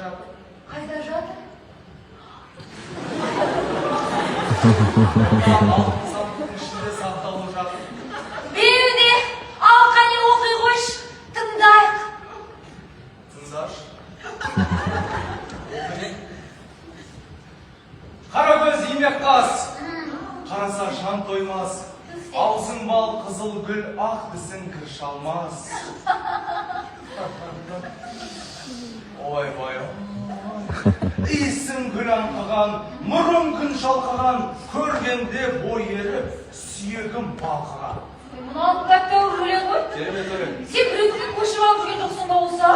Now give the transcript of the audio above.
жатыр? Қайда жатыр? Алтын ішінде сақталып жатыр. Беуде, ал қане оқи қойш, тыңдайық. Тыңдашы. Қара көз имек қас, қараса жан тоймас. Аузың бал қызыл гүл, ақ тісің кір шалмас. Ой, ой, ой. Иісің гүл аңқыған, мұрын күн шалқыған, көргенде бой еріп, сүйегім балқыған. Мұнан кәттеу өлең ғой. Тербет өлең. Сен біреудің көшіп алып жүрген жоқсың ба болса?